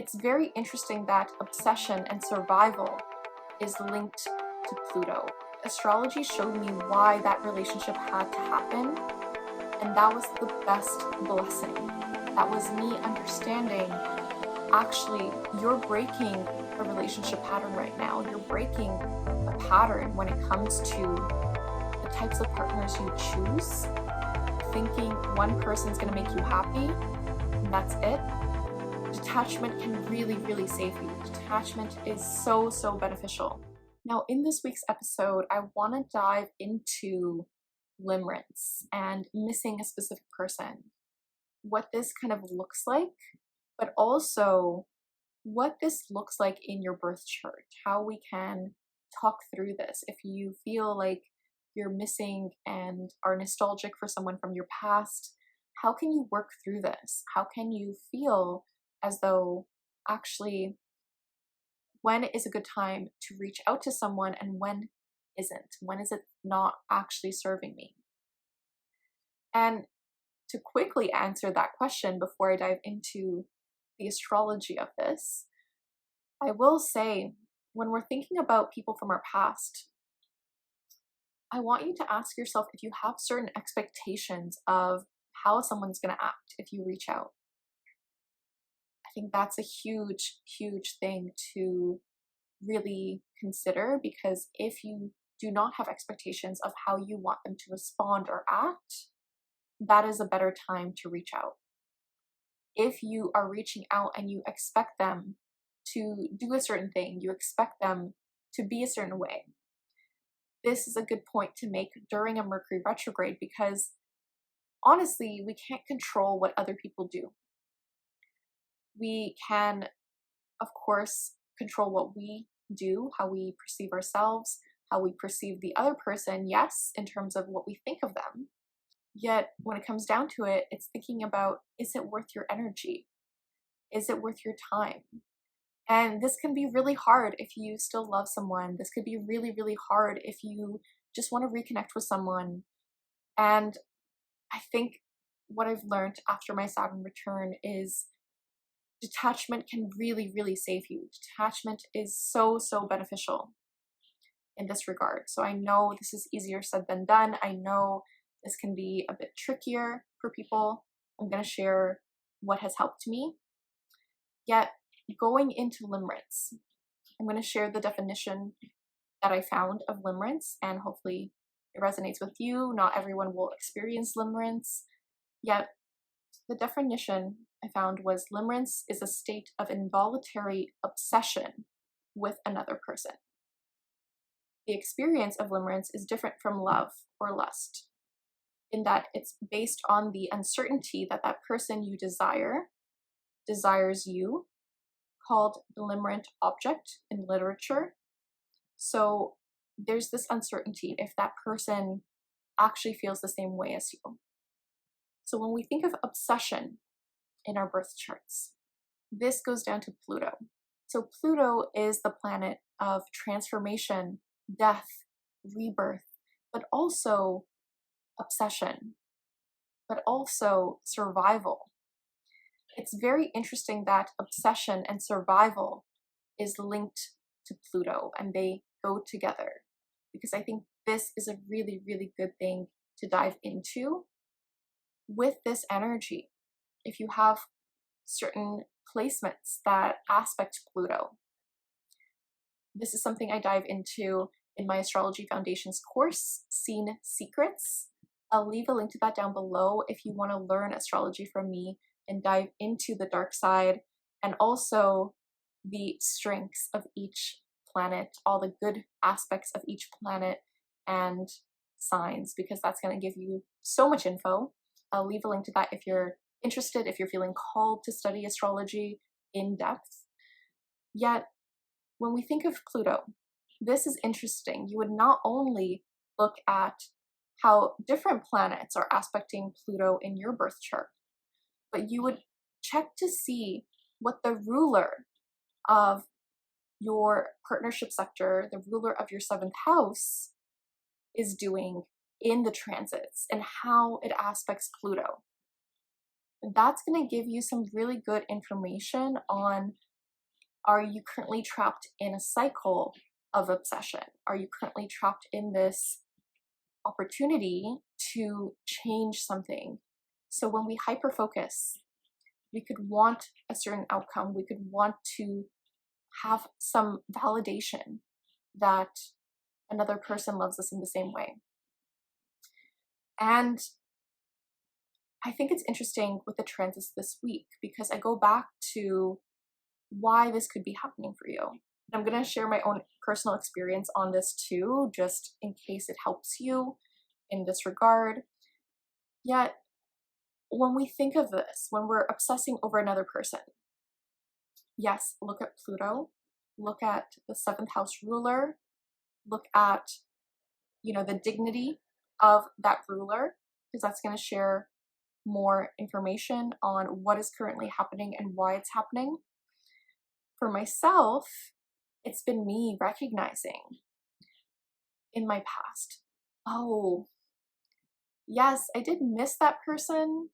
It's very interesting that obsession and survival is linked to Pluto. Astrology showed me why that relationship had to happen, and that was the best blessing. That was me understanding, actually, you're breaking a relationship pattern right now. You're breaking a pattern when it comes to the types of partners you choose, thinking one person's gonna make you happy, and that's it. Detachment can really save you. Detachment is so beneficial. Now, in this week's episode, I want to dive into limerence and missing a specific person, what this kind of looks like, but also what this looks like in your birth chart, how we can talk through this. If you feel like you're missing and are nostalgic for someone from your past, how can you work through this? How can you feel as though actually when is a good time to reach out to someone and when isn't? When is it not actually serving me? And to quickly answer that question before I dive into the astrology of this, I will say, when we're thinking about people from our past, I want you to ask yourself if you have certain expectations of how someone's going to act if you reach out. I think that's a huge thing to really consider, because if you do not have expectations of how you want them to respond or act, that is a better time to reach out. If you are reaching out and you expect them to do a certain thing, you expect them to be a certain way, this is a good point to make during a Mercury retrograde, because honestly, we can't control what other people do. We can, of course, control what we do, how we perceive ourselves, how we perceive the other person, yes, in terms of what we think of them. Yet, when it comes down to it, it's thinking about, is it worth your energy? Is it worth your time? And this can be really hard if you still love someone. This could be really hard if you just want to reconnect with someone. And I think what I've learned after my Saturn return is detachment can really save you. Detachment is so beneficial in this regard. So I know this is easier said than done. I know this can be a bit trickier for people. I'm going to share what has helped me. Yet, going into limerence, I'm going to share the definition that I found of limerence, and hopefully it resonates with you. Not everyone will experience limerence, yet the definition I found was limerence is a state of involuntary obsession with another person. The experience of limerence is different from love or lust, in that it's based on the uncertainty that that person you desires you, called the limerent object in literature. So there's this uncertainty if that person actually feels the same way as you. So when we think of obsession in our birth charts, this goes down to Pluto. So Pluto is the planet of transformation, death, rebirth, but also obsession, but also survival. It's very interesting that obsession and survival is linked to Pluto, and they go together, because I think this is a really good thing to dive into with this energy. If you have certain placements that aspect Pluto, this is something I dive into in my Astrology Foundations course, Seen Secrets. I'll leave a link to that down below if you want to learn astrology from me and dive into the dark side, and also the strengths of each planet, all the good aspects of each planet and signs, because that's going to give you so much info. I'll leave a link to that if you're interested, if you're feeling called to study astrology in depth. Yet, when we think of Pluto, this is interesting. You would not only look at how different planets are aspecting Pluto in your birth chart, but you would check to see what the ruler of your partnership sector, the ruler of your 7th house, is doing in the transits and how it aspects Pluto. That's going to give you some really good information on Are you currently trapped in a cycle of obsession? Are you currently trapped in this opportunity to change something? So when we hyper-focus, we could want a certain outcome. We could want to have some validation that another person loves us in the same way. And I think it's interesting with the transits this week because I go back to why this could be happening for you. I'm going to share my own personal experience on this too, just in case it helps you in this regard. Yet, when we think of this, when we're obsessing over another person, yes, look at Pluto, look at the 7th house ruler, look at, the dignity of that ruler, because that's going to share more information on what is currently happening and why it's happening. For myself, it's been me recognizing in my past, oh, yes, I did miss that person.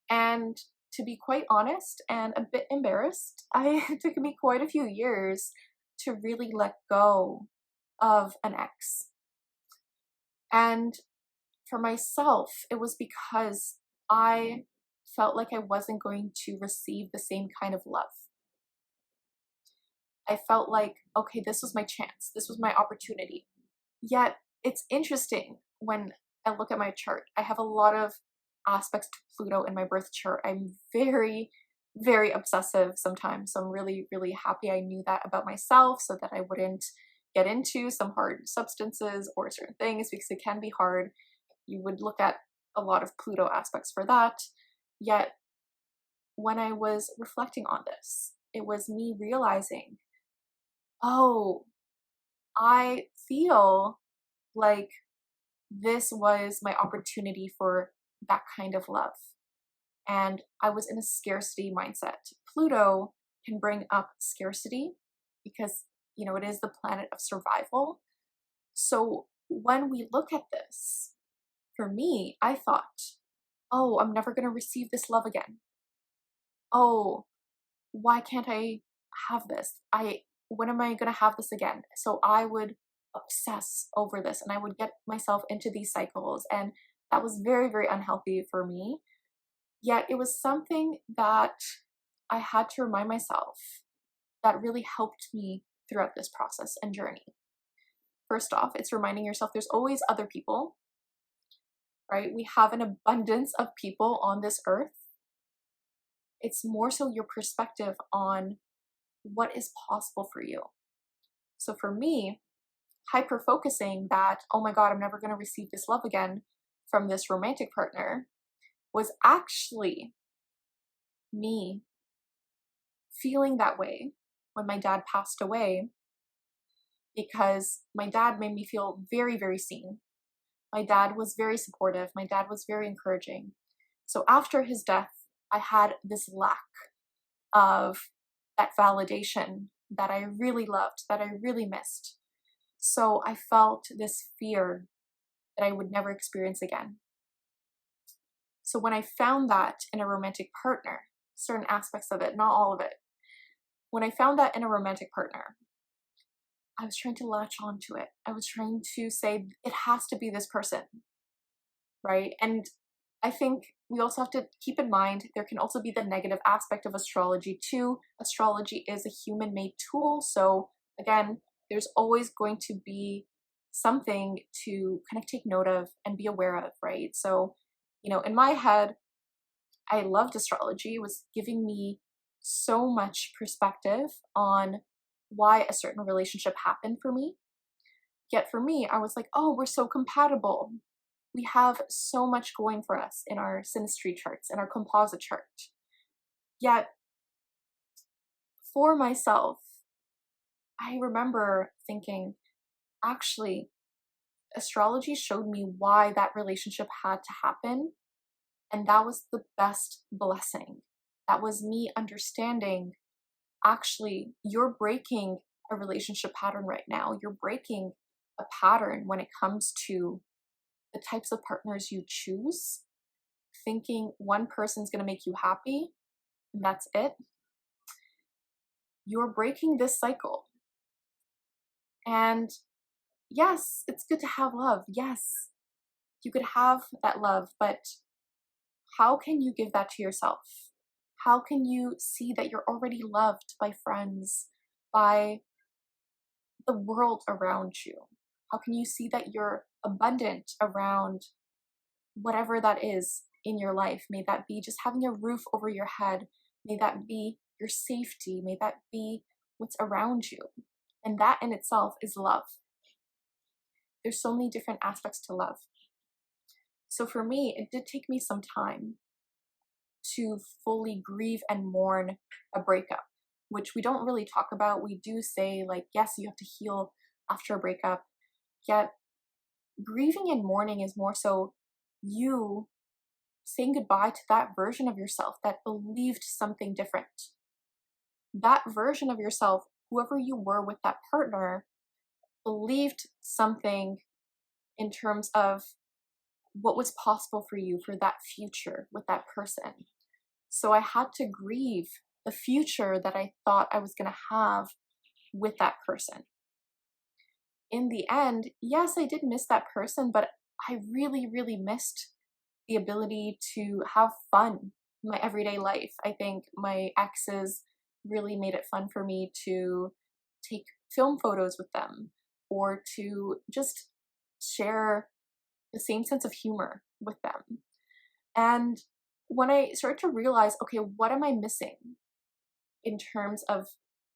And to be quite honest and a bit embarrassed, it took me quite a few years to really let go of an ex. And for myself, it was because I felt like I wasn't going to receive the same kind of love. I felt like, okay, this was my chance. This was my opportunity. Yet it's interesting when I look at my chart. I have a lot of aspects to Pluto in my birth chart. I'm very, very obsessive sometimes. So I'm really, really happy I knew that about myself so that I wouldn't get into some hard substances or certain things because it can be hard. You would look at a lot of Pluto aspects for that. Yet when I was reflecting on this, it was me realizing, oh, I feel like this was my opportunity for that kind of love. And I was in a scarcity mindset. Pluto can bring up scarcity because, it is the planet of survival. So when we look at this, for me, I thought, oh, I'm never going to receive this love again. Oh, why can't I have this? When am I going to have this again? So I would obsess over this and I would get myself into these cycles. And that was very, very unhealthy for me. Yet it was something that I had to remind myself that really helped me throughout this process and journey. First off, it's reminding yourself there's always other people, right? We have an abundance of people on this earth. It's more so your perspective on what is possible for you. So for me, hyper-focusing that, oh my God, I'm never going to receive this love again from this romantic partner was actually me feeling that way when my dad passed away, because my dad made me feel very, very seen. My dad was very supportive. My dad was very encouraging. So after his death, I had this lack of that validation that I really loved, that I really missed. So I felt this fear that I would never experience again. So when I found that in a romantic partner, certain aspects of it, not all of it, when I found that in a romantic partner, I was trying to latch onto it. I was trying to say, it has to be this person, right? And I think we also have to keep in mind, there can also be the negative aspect of astrology too. Astrology is a human-made tool. So again, there's always going to be something to kind of take note of and be aware of, right? So, in my head, I loved astrology. It was giving me so much perspective on why a certain relationship happened for me. Yet for me, I was like, oh, we're so compatible. We have so much going for us in our synastry charts and our composite chart. Yet for myself, I remember thinking, actually, astrology showed me why that relationship had to happen. And that was the best blessing. That was me understanding, actually, you're breaking a relationship pattern right now. You're breaking a pattern when it comes to the types of partners you choose, thinking one person's going to make you happy, and that's it. you're breaking this cycle. And yes, it's good to have love. Yes, you could have that love, but how can you give that to yourself? How can you see that you're already loved by friends, by the world around you? How can you see that you're abundant around whatever that is in your life? May that be just having a roof over your head. May that be your safety. May that be what's around you. And that in itself is love. There's so many different aspects to love. So for me, it did take me some time to fully grieve and mourn a breakup, which we don't really talk about. We do say, like, yes, you have to heal after a breakup, yet grieving and mourning is more so you saying goodbye to that version of yourself that believed something different. That version of yourself, whoever you were with that partner, believed something in terms of what was possible for you for that future with that person. So I had to grieve the future that I thought I was going to have with that person. In the end, yes, I did miss that person, but I really, really missed the ability to have fun in my everyday life. I think my exes really made it fun for me to take film photos with them or to just share the same sense of humor with them. And when I started to realize, okay, what am I missing in terms of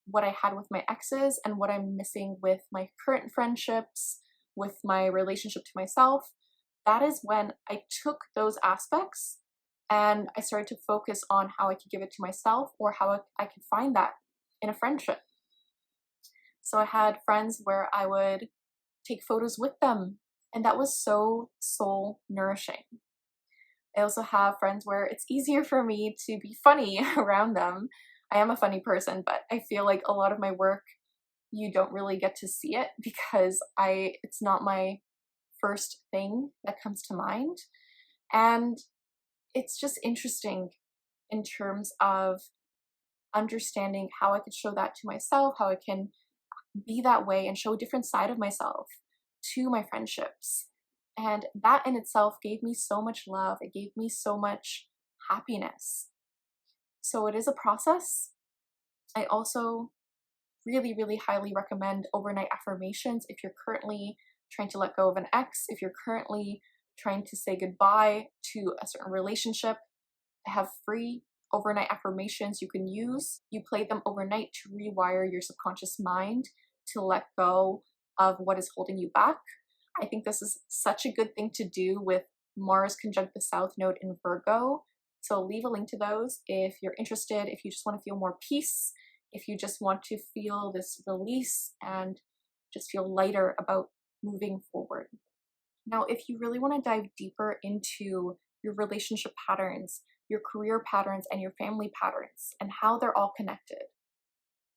what I had with my exes and what I'm missing with my current friendships, with my relationship to myself, that is when I took those aspects and I started to focus on how I could give it to myself or how I could find that in a friendship. So I had friends where I would take photos with them, and that was so soul nourishing. I also have friends where it's easier for me to be funny around them. I am a funny person, but I feel like a lot of my work, you don't really get to see it because it's not my first thing that comes to mind. And it's just interesting in terms of understanding how I could show that to myself, how I can be that way and show a different side of myself to my friendships. And that in itself gave me so much love. It gave me so much happiness. So it is a process. I also really, really highly recommend overnight affirmations if you're currently trying to let go of an ex, if you're currently trying to say goodbye to a certain relationship. I have free overnight affirmations you can use. You play them overnight to rewire your subconscious mind to let go of what is holding you back. I think this is such a good thing to do with Mars conjunct the South Node in Virgo. So I'll leave a link to those if you're interested, if you just want to feel more peace, if you just want to feel this release and just feel lighter about moving forward. Now, if you really want to dive deeper into your relationship patterns, your career patterns, and your family patterns, and how they're all connected,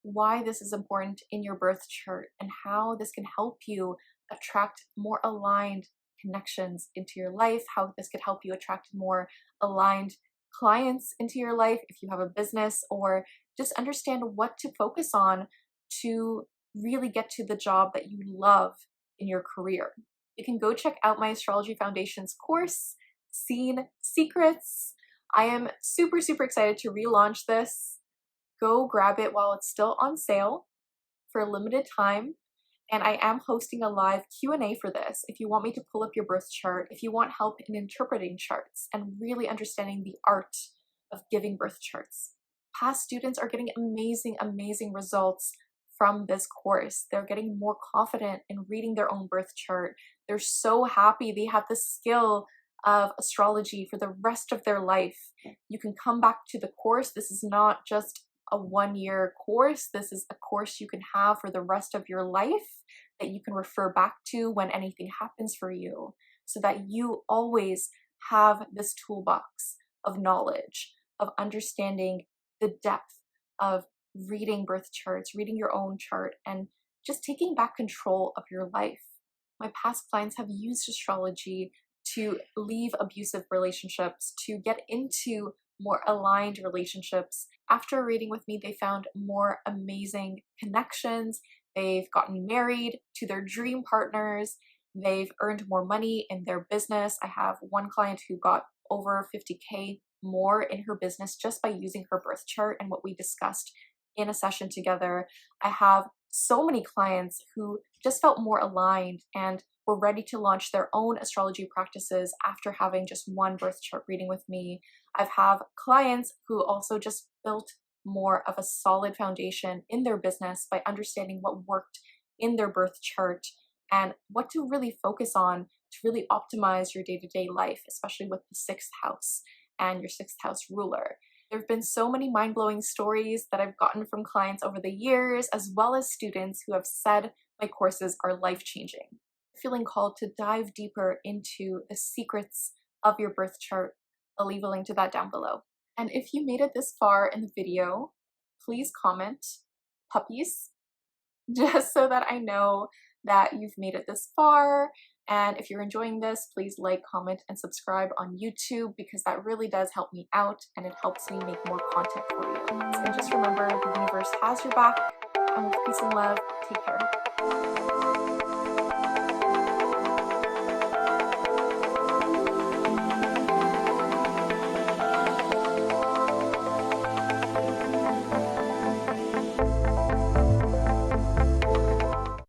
why this is important in your birth chart, and how this can help you attract more aligned connections into your life, how this could help you attract more aligned clients into your life if you have a business, or just understand what to focus on to really get to the job that you love in your career. You can go check out my Astrology Foundations course, Scene Secrets. I am super, super excited to relaunch this. Go grab it while it's still on sale for a limited time. And I am hosting a live Q&A for this. If you want me to pull up your birth chart, if you want help in interpreting charts and really understanding the art of giving birth charts. Past students are getting amazing, amazing results from this course. They're getting more confident in reading their own birth chart. They're so happy they have the skill of astrology for the rest of their life. You can come back to the course. This is not just a one-year course. This is a course you can have for the rest of your life that you can refer back to when anything happens for you, so that you always have this toolbox of knowledge, of understanding the depth of reading birth charts, reading your own chart, and just taking back control of your life. My past clients have used astrology to leave abusive relationships, to get into more aligned relationships. After reading with me, they found more amazing connections. They've gotten married to their dream partners. They've earned more money in their business. I have one client who got over 50K more in her business just by using her birth chart and what we discussed in a session together. I have so many clients who just felt more aligned and were ready to launch their own astrology practices after having just one birth chart reading with me. I've had clients who also just built more of a solid foundation in their business by understanding what worked in their birth chart and what to really focus on to really optimize your day-to-day life, especially with the 6th house and your 6th house ruler. There have been so many mind-blowing stories that I've gotten from clients over the years, as well as students who have said my courses are life-changing. Feeling called to dive deeper into the secrets of your birth chart, I'll leave a link to that down below. And if you made it this far in the video, please comment puppies, just so that I know that you've made it this far. And if you're enjoying this, please like, comment, and subscribe on YouTube, because that really does help me out and it helps me make more content for you. And just remember, the universe has your back, and with peace and love, take care.